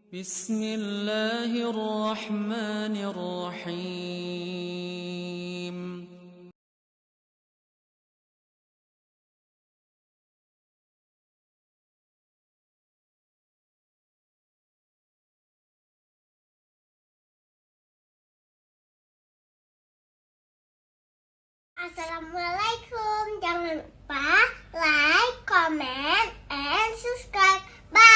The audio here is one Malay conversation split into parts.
بسم الله الرحمن الرحيم. Assalamualaikum. Jangan lupa like, comment, and subscribe. Bye.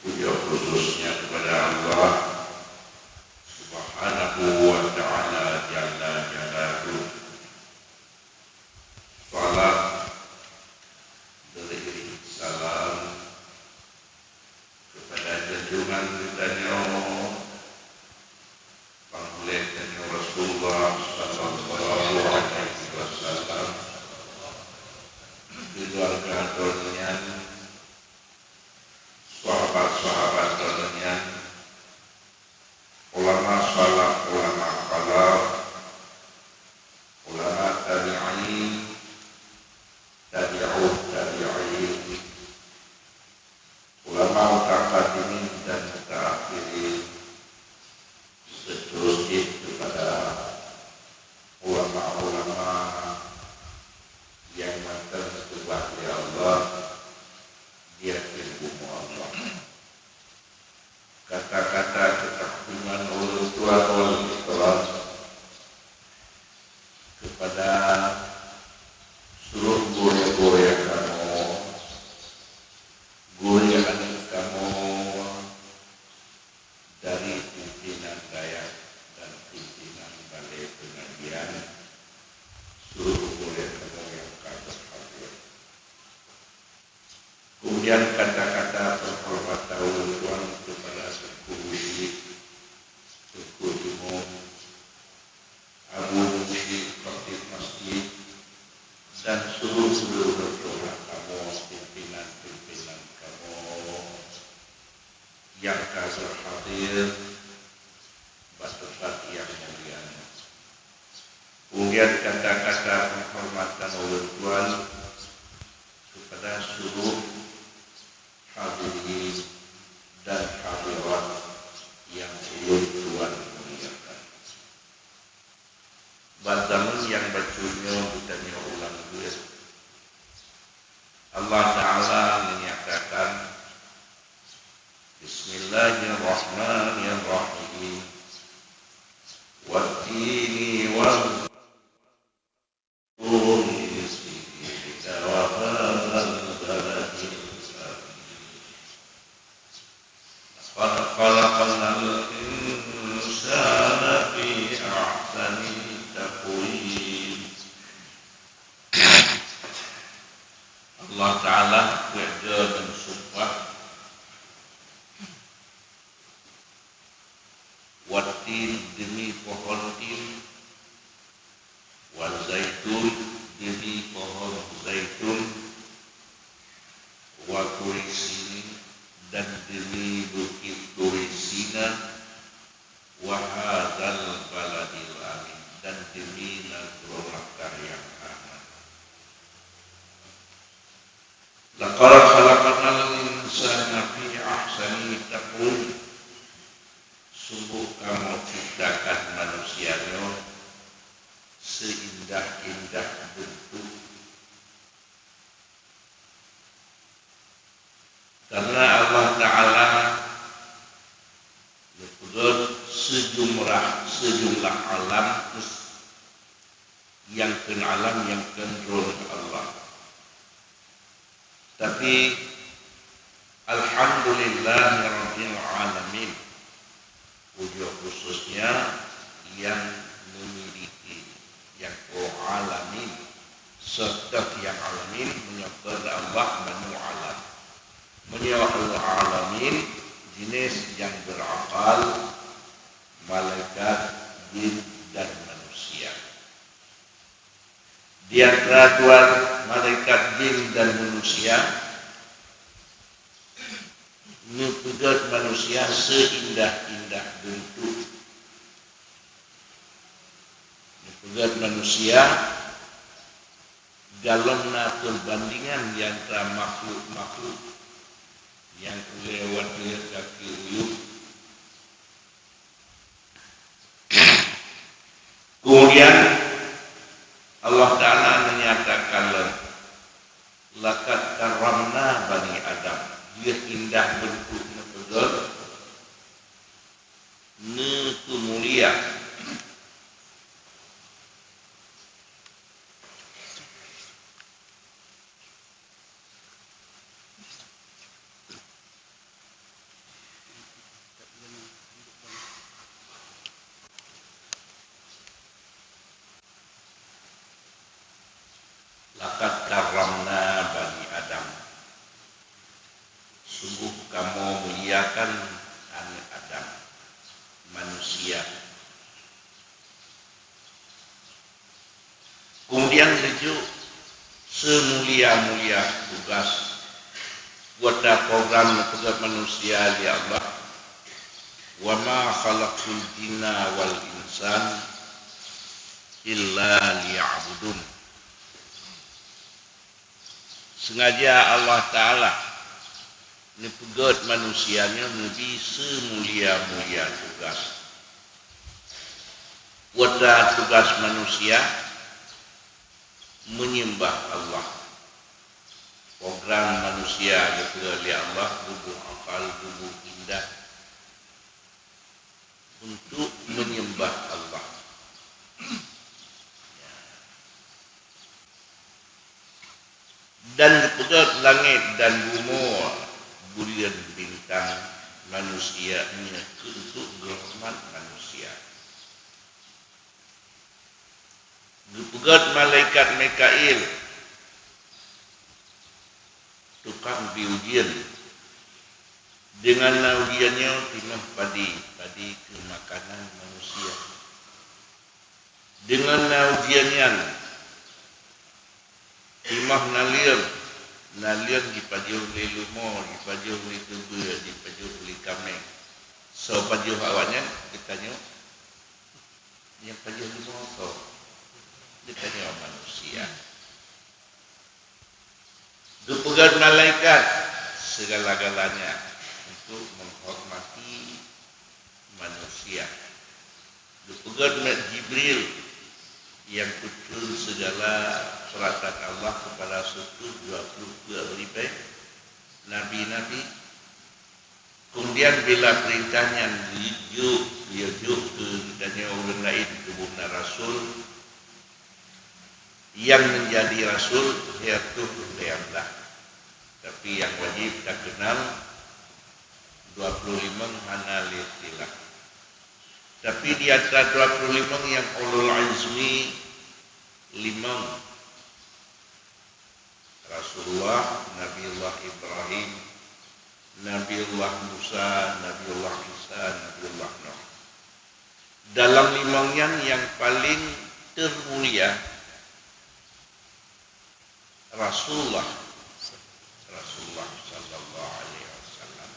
Puja khususnya kepada Allah Subhanahu wa ta'ala Jalla Jalaluhu. Salat beriring salam kepada junjungan kita panggilan Rasulullah sallallahu alaihi wasallam, keluarga dunia, sahabat-sahabat dunia, ulama salaf, ulama khalaf, ulama tabi'in, tabi'ut tabi'in, ulama mutaqaddimin dan mutaakhirin, seterusnya kepada ulama-ulama yang mantan kepada Allah, dia ilmu Allah. Kata-kata ketakutan orang tua orang ikhlas kepada seluruh guru-guru kamu, guru yang kamu dari pimpinan daya dan pimpinan balai pengajian, seluruh guru kamu yang kamu hadir. Kemudian kata-kata penghormatan Tuhan kepada Suku Budi, Suku Imam, Abu Musi, Khatib Masjid, dan seluruh doa kamu, pimpinan-pimpinan kamu yang kasih hadir, batas yang mulia. Kemudian kata-kata penghormatan Tuhan kepada seluruh hadirin dan hadirat yang Tuhan muliakan. Zaman yang bacanya ditanya ulang duit, Allah Ta'ala menyatakan Bismillahirrahmanirrahim, Wattini wal khalaqal insana fi ahsani taqwim. Allah Ta'ala berdoa dan sumpah, watin demi pohon tin, wal zaitun demi pohon zaitun, wa turisini dan demi bukit Turisina, wa hadzal baladil amin dan demi negeri Makkah yang aman. Laqad khalaqnal insana fi ahsani taqwim. Sungguh kamu ciptakan manusianya seindah-indah bentuk. Karena Allah Ta'ala sejumlah alam yang alam yang kontrol Allah. Tapi alhamdulillahirabbil alamin, wujud khususnya yang memiliki yang alamin, serta yang alamin menyebut Allah manu alam. Menyebut alamin jenis yang berakal, malaikat, jin dan manusia. Di antara dua malaikat, jin dan manusia, pegat manusia seindah-indah bentuk. Pegat manusia dalam natur bandingan di antara makhluk-makhluk yang lewat kaki uyuk. Kemudian Allah Ta'ala menyatakan, laqad karramna bani Adam. Dia indah bentuknya pegat, itu mulia. Laqad karramna bani Adam. Sungguh kamu muliakan anak Adam, manusia. Kemudian sejuk semulia-mulia tugas buat program untuk manusia di Allah. Wa ma khalaqul jinna wal insan illa liya'budun. Sengaja Allah Ta'ala ini pegat manusianya nabi semulia-mulia tugas. Wadah tugas manusia menyembah Allah. Program manusia yaitu oleh Allah tubuh akal, tubuh indah untuk menyembah Allah. Dan pegat langit dan bumi, bulan bintang manusianya untuk rahmat manusia. Dipegat malaikat Mikail, tukang diujian. Dengan ujiannya timah padi ke makanan manusia. Dengan ujiannya timah nalian dipajur oleh lumur, dipajur oleh tubuh, dipajur oleh kameng. So pajur awalnya ditanya, yang pajur lumur so ditanya manusia. Dipegat malaikat segala-galanya untuk menghormati manusia. Dipegat Jibril yang kutul segala suratan Allah kepada 122 nabi-nabi. Kemudian bila perintahnya diujuk ke ditanya orang lain kebunan Rasul, yang menjadi Rasul yaitu Allah. Tapi yang wajib tak kenal 25 hana lillah. Tapi di antara 25 yang ulul azmi 5 Rasulullah, Nabiullah Ibrahim, Nabiullah Musa, Nabiullah Isa, Nabiullah Nuh. Dalam 5 yang paling termulia Rasulullah sallallahu alaihi wasallam.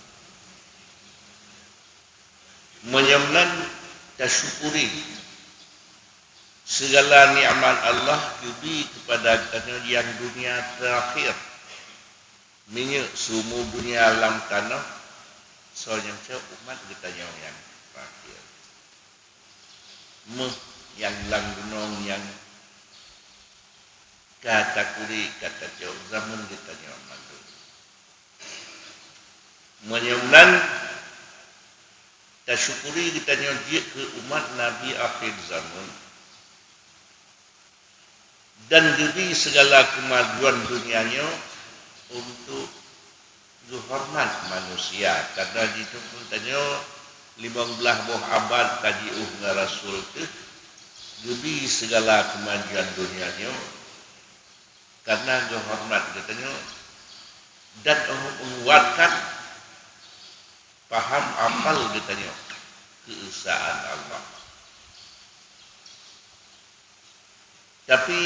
Menyembah tasyukuri segala nikmat Allah diberi kepada kita yang dunia terakhir. Minyak semua dunia alam tanah soalnya umat kita yang terakhir. Yang lang gunung yang kata kuri kata jauh zaman kita yang mandu. Menyembah kita syukuri kita nyojik ke umat Nabi akhir zaman dan diberi segala kemajuan dunianya untuk dihormat manusia. Karena itu pun tanya 15 buah abad kaji Rasul itu diberi segala kemajuan dunianya karena dihormat katanya dan menguatkan paham amal katanya keesaan Allah. Tapi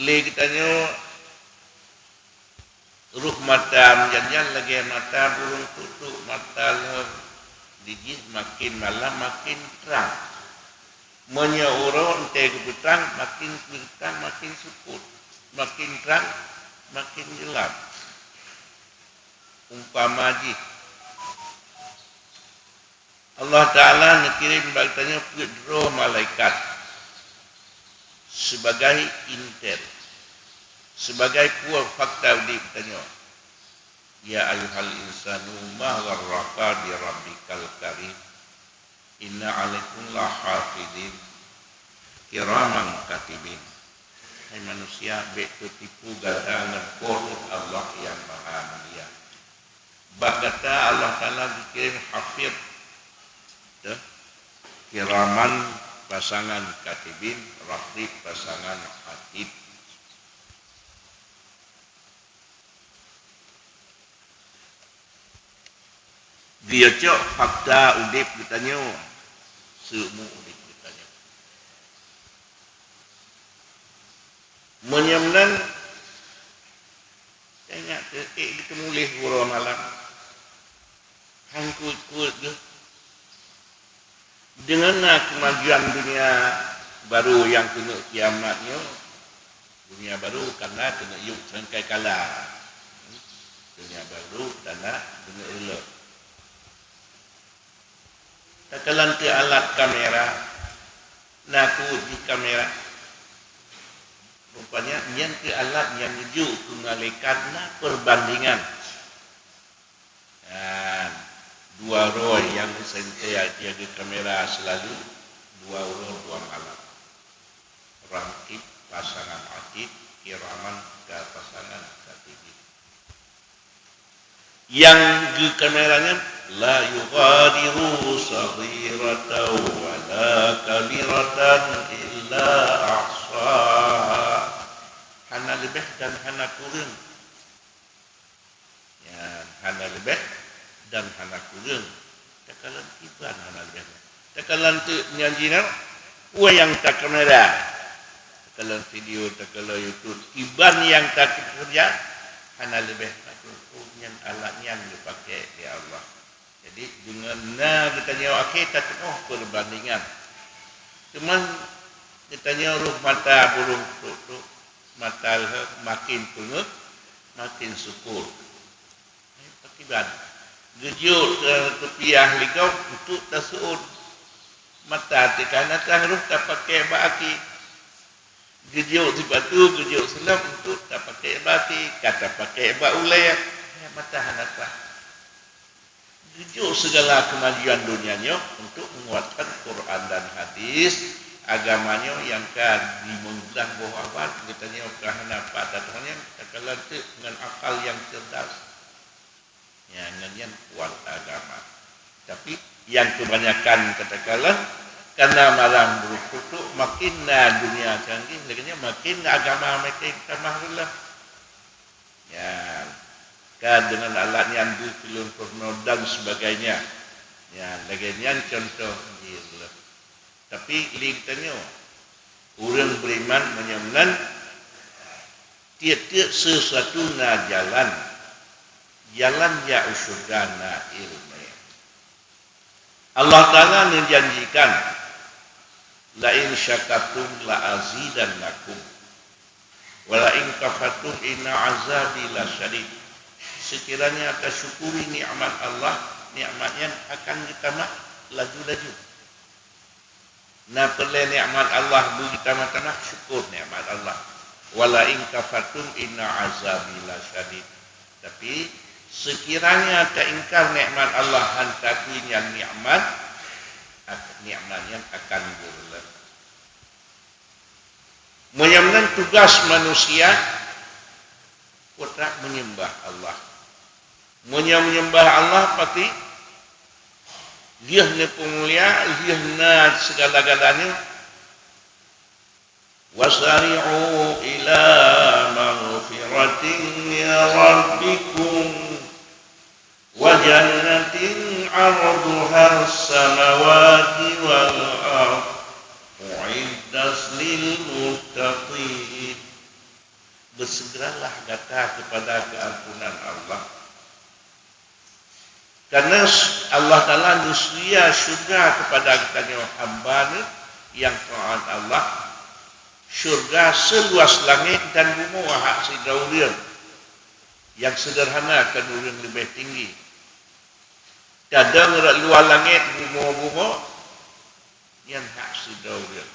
le katanya ruh mata menjanjan lagi mata burung tutup mata digih makin malam makin terang. Menyeuro ente ke petang makin petang makin suput, makin terang makin gelap. Umpama ji Allah Ta'ala ngirim bagtanya pedro malaikat sebagai intel, sebagai puak fakta di bertanya, ya ayuhal insanu ma gharraka bi rabbikal karim inna alaikum la hafidin kiraman katibin. Hai manusia, bek tipu gata ngepor Allah yang maha mulia. Bak kata Allah Ta'ala dikirim hafid kiraman pasangan katibin, raqib pasangan hatib. Dia cok fakta udip ditanya semua udip ditanya menyamnan tengok ditemulih guru malam hangkut-kut dengan kemajuan dunia baru yang kena kiamatnya, dunia baru karena kena yuk sangkai kala, dunia baru karena kena elok. Takalan ke alat kamera, naku di kamera, rupanya yang ke alat yang menuju mengalihkan perbandingan. Dan dua roy yang sentai jaga kamera selalu dua roy dua alat. Rangkip pasangan atid, kiraman ke pasangan katibin. Yang di kameranya la yughadiru saghiratan wa la kabiratan illa ahsaha. Hana lebih dan hana kurang. Ya, hana lebih dan hana kurang. Takalan iban hana lebih. Takalan tu nyanjina yang tak kamera. Takalan video, takalan YouTube. Iban yang tak kerja hana lebih. Yang alatnya yang dipakai di Allah. Jadi dengan ditanya kita tengok perbandingan. Cuman ditanya ruh mata burung tutup, mata makin pungut, makin syukur. Akibat gejuk tepiah ligau untuk tasud mata tekana ruh tak pakai baki. Gejuk di batu, gejuk selam untuk tak pakai baki, kata pakai bak ulai. Mata hanatlah jujur segala kemajuan dunianya untuk menguatkan Quran dan hadis agamanya yang kan dimenggelam bahwa abad katanya kahana pada tahunnya takalan dengan akal yang cerdas ya dengan kuat agama. Tapi yang kebanyakan katakanlah karena malam berkutuk makin dunia canggih lagi makin agama makin tamahlah ya kan dengan alat yang film porno dan sebagainya. Ya, lagian contoh dia. Tapi linknya orang beriman menyamlan tiap-tiap sesuatu na jalan ya usyudana ilmu. Allah Ta'ala menjanjikan la in syakatum la azidannakum wa la in kafartum inna azabi lasyadid. Sekiranya kita syukuri nikmat Allah, nikmatnya akan kita laju-laju. Nah, perlu nikmat Allah bagi kita mata syukur nikmat Allah. Wala in kafartum inna azabi lasyadid. Tapi sekiranya keingkar nikmat Allah hantaki yang nikmat yang akan berlalu. Menyambung tugas manusia putra menyembah Allah. Menyembah Allah pasti dia ne pemulia, dia na segala-galanya. Wasari'u ila maghfiratin min rabbikum wa jannatin 'arduha as-samawati wal ardh u'iddat lil muttaqin. Bersegeralah datang kepada keampunan Allah. Karena Allah Ta'ala nusia syurga kepada kita hamba yang taat Allah. Syurga seluas langit dan bumi hak sidaurian. Yang sederhana kanurian lebih tinggi. Kadang luar langit bumi yang hak sidaurian.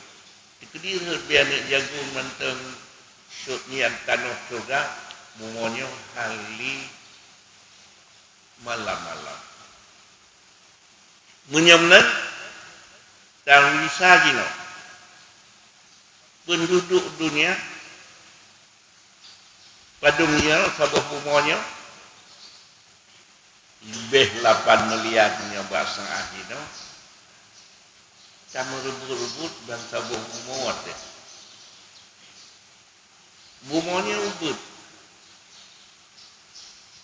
Dikira biar jago menteng syurnian tanah syurga bumonya hali malam-malam. Menyamnan dan bisa gino. Penduduk dunia padungnya sabah bumonya lebih 8 miliarnya bahasa ahino. Kamu rebut-rebut dan sabah bumonya teh. Bumonya ubud.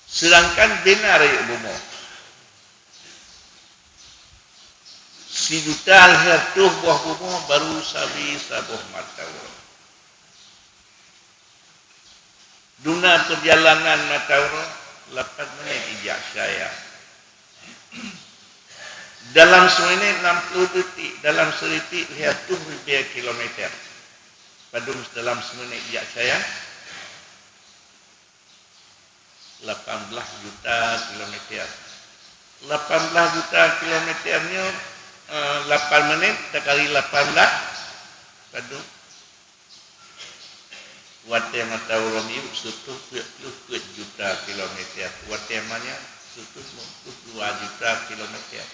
Sedangkan benar ya bumo. Si juta al-hertuh buah bumo baru sabi sabuh matawur. Duna perjalanan matawur 8 menit ijak saya. Dalam semenit 60 detik, dalam seritik hertuh lebih kilometer. Padung dalam semenit ijak saya 18 juta kilometer. 18 juta kilometernya 8 menit kali 18 padu wate mata urang iu 120 juta kilometer. Wate manya 122 juta kilometer.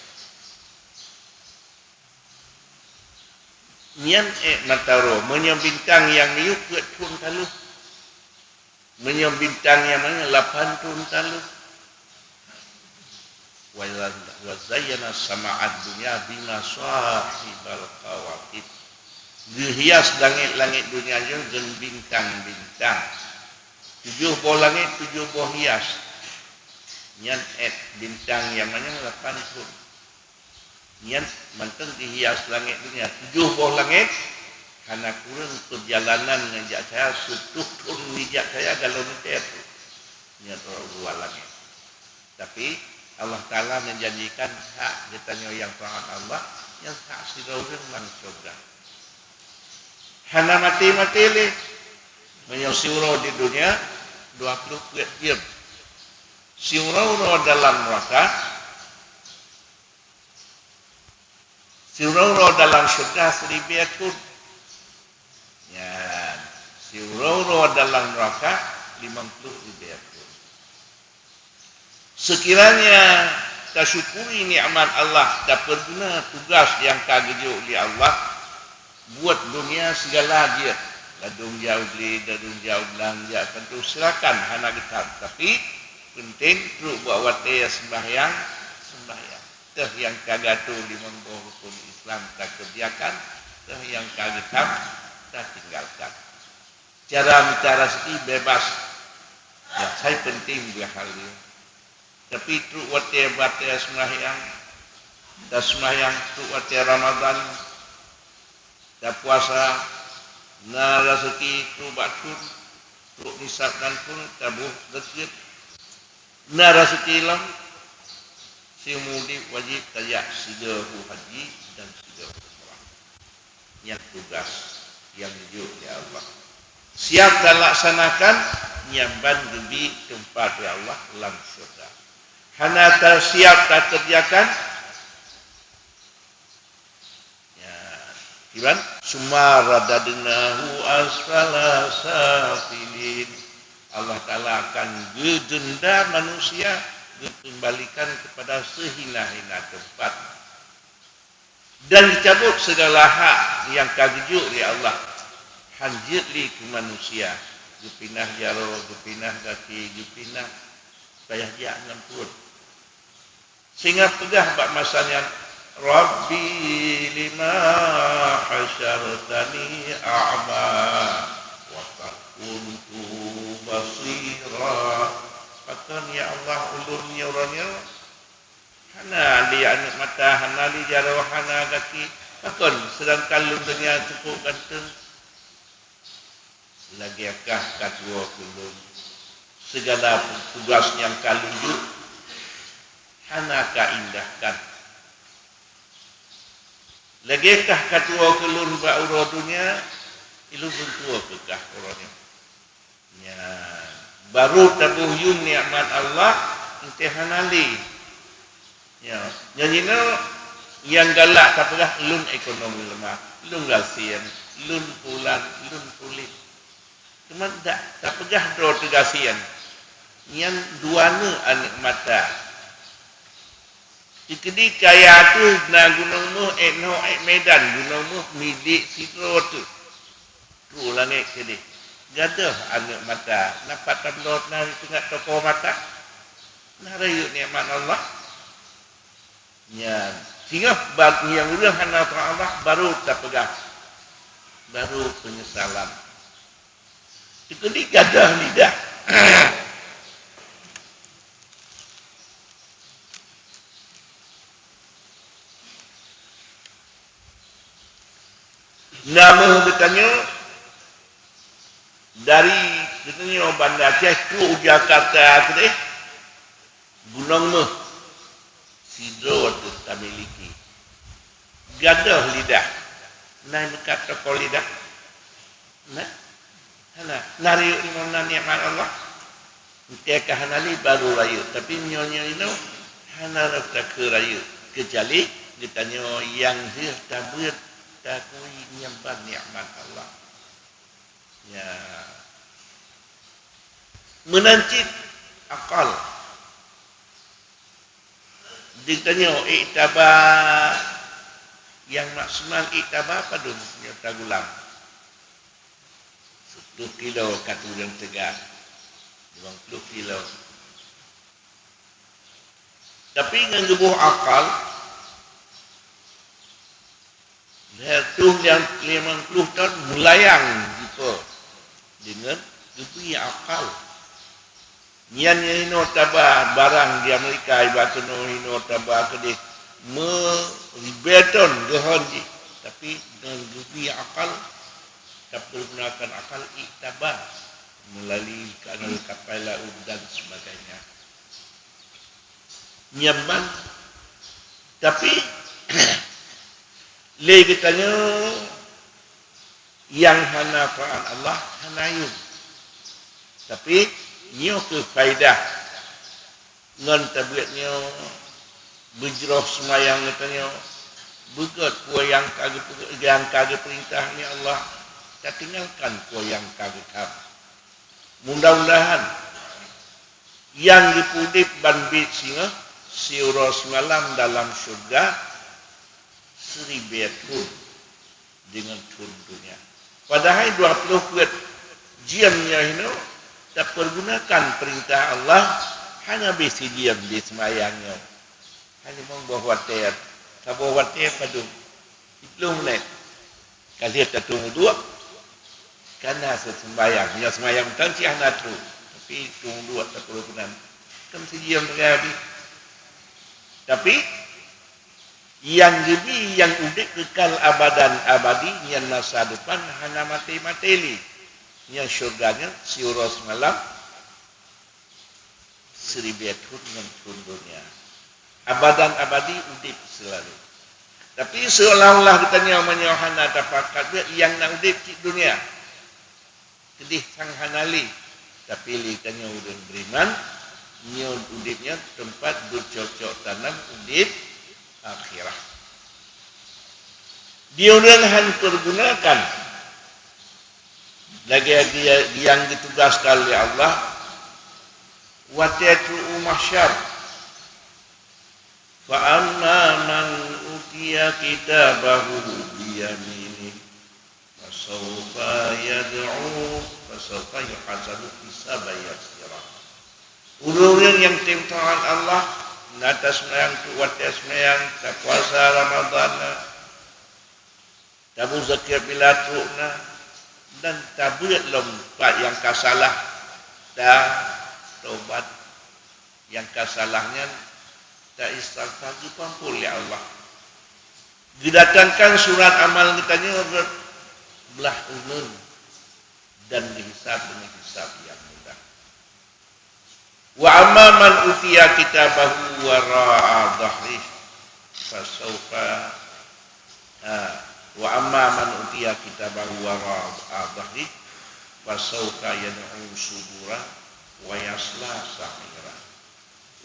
Nyan mata ro menyo bintang yang iu ke tun kalu. Menyo bintang yang mana 8 tun kalu. Wa zayyana sama'ad dunya bima sahibal kawakib. Dihias langit-langit dunia dengan bintang-bintang. 7 buah langit, 7 buah hias. Nyan bintang yang mana 8 tun. Nyan manteng dihias langit dunia 7 buah langit. Karena kurang perjalanan ngejak saya 1 tun ngejak saya kalau meter tu. Nyan dua langit. Tapi Allah Ta'ala menjanjikan hak ditanya yang taat Allah, yang hak sidaurang lang surga. Hana mati-mati le menyusuro di dunia 20 jam. Siuro dalam neraka, siuro dalam surga 1000 ekor. Ya, siuro dalam neraka 50.000 ekor. Sekiranya kita syukuri nikmat Allah, kita perguna tugas yang kagejo oleh Allah buat dunia segala dia. Ladung jauh beli, ladung jauh belanja, tentu silakan hana getar. Tapi penting terus buat wate sembahyang. Teh yang kagatu di menggo hukum Islam tak kerjakan, teh yang kagetam tak tinggalkan. Cara bicara rezeki bebas. Ya, saya penting dua hal ini. Tapi truk wate bate sembahyang, dah sembahyang truk wate Ramadan, dah puasa, na rezeki truk batur, truk nisab dan pun tabuh rezeki, na rezeki lam, si mudi wajib tayak sigahu haji dan sigahu umrah. Yang tugas yang dijuk ya Allah. Siap dan laksanakan nyamban debi tempat ya Allah lam syurga. Hana tersiap tak kerjakan ya kiban sumaradadnahu asfala safilin. Allah Ta'ala akan gedenda manusia dikembalikan kepada sehina-hina tempat dan dicabut segala hak yang kagejuk oleh Allah hanjit li ke manusia gepinah jaro gepinah kaki gepinah payah dia ngampun sehingga pegah bak masanya Rabbi lima hasyartani a'ma wa kuntu basira Patun ya Allah ulurnya orangnya hana li anak mata hana li jaro hana kaki patun sedangkan lumnya cukup ganteng lagi akah katua kulun segala tugas yang kalunjuk hana ka indahkan lagi akah katua kulun ba urodunya ilu bentua kekah orangnya ya baru tabuhyun nikmat Allah ente hanali ya nyanyina yang galak kapalah lun ekonomi lemah lun gasian lun pulan lun pulit cuma tak pegah do tegasian yang duana anak mata dikedi kaya tu na gunung mu no medan gunung mu midik sidro tu langit kedi gadah anak mata nampak tablot na tengah toko mata nah rayu nikmat Allah nya sehingga yang udah hana Allah baru tak pegah baru penyesalan itu digadah lidah nama bertanya dari katanya Bandar Aceh ke Jakarta tu deh gunung meh sidro tu tak miliki gadah lidah nah kata kau lidah nah hana nari mana nikmat Allah tiaka hanali baru raya tapi nyonya itu hana rasa ke raya kecuali ditanya yang dia tabut takui nyamban nikmat Allah ya menancit akal ditanya iktaba yang maksimal iktaba apa dong nyata gulam 10 kilo katu yang tegar 20 kilo tapi dengan gebuh akal tuh yang 50 tahun melayang gitu dengan gebuh akal nyan ino taba barang di Amerika ibatu no ino taba kedih beton gehonji tapi dengan gebuh akal tak pergunakan akal iktabar melalui kanal kapal laut dan sebagainya nyaman tapi le kitanya yang hana fa'an Allah hanayun tapi nyo ke faedah ngan tabiatnya bejroh semayang katanya begat kuah yang kagak perintahnya Allah tak tinggalkan kuah yang kagak ham mudah-mudahan yang dipudip banbit singa siuros malam dalam syurga 1000 tahun dengan dunia padahal 20 kuat jiamnya ini tak pergunakan perintah Allah hanya besi diam di semayangnya hanya membawa water tak bawa water padu 10 menit kali kita tunggu 2 karena sembahyang yang sembahyang bukan si anak tu tapi tunggu 2 tak perlu kenal kan si diam terjadi tapi yang lebih yang udik kekal abadan abadi yang masa depan hanya mati-mateli yang syurganya siuros malam 1000 tahun dengan dunia abadan abadi udik selalu tapi seolah-olah katanya menyohana tapakat yang nak udik di dunia kedih sang hanali tapi likanya udah beriman nyo udipnya tempat bercocok tanam udip akhirah dia udah pergunakan lagi dia yang ditugaskan oleh Allah watatu mahsyar Fa amma man utiya kitabahu biyamini fasawfa yuhasabu hisaban yasira. Urang yang timtaan Allah natas mayang kuatas mayang tak puasa Ramadan tabu zakat bilatukna dan tabuat lompat yang kasalah dah tobat yang kasalahnya tak istighfar dipampul ya Allah. Didatangkan surat amal kitanya belah ulun dan dihisab dengan hisab yang mudah. Wa amma man utiya kitabahu wara'a dhahri fasawfa wa amma man utiya kitabahu wara'a dhahri fasawfa yad'u subura wa yasla sa'ira.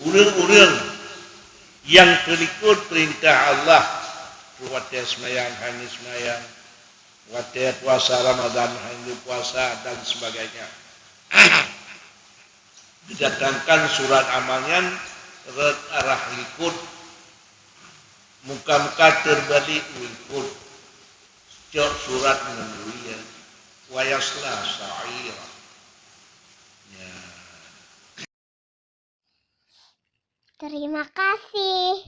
Urang-urang yang terikut perintah Allah, kuatnya semayang, hanya semayang, kuatnya puasa Ramadan, hanya puasa dan sebagainya. Didatangkan surat amalnya arah ikut, muka-muka terbalik ikut, cok surat menundui wayasla sa'ira. Terima kasih.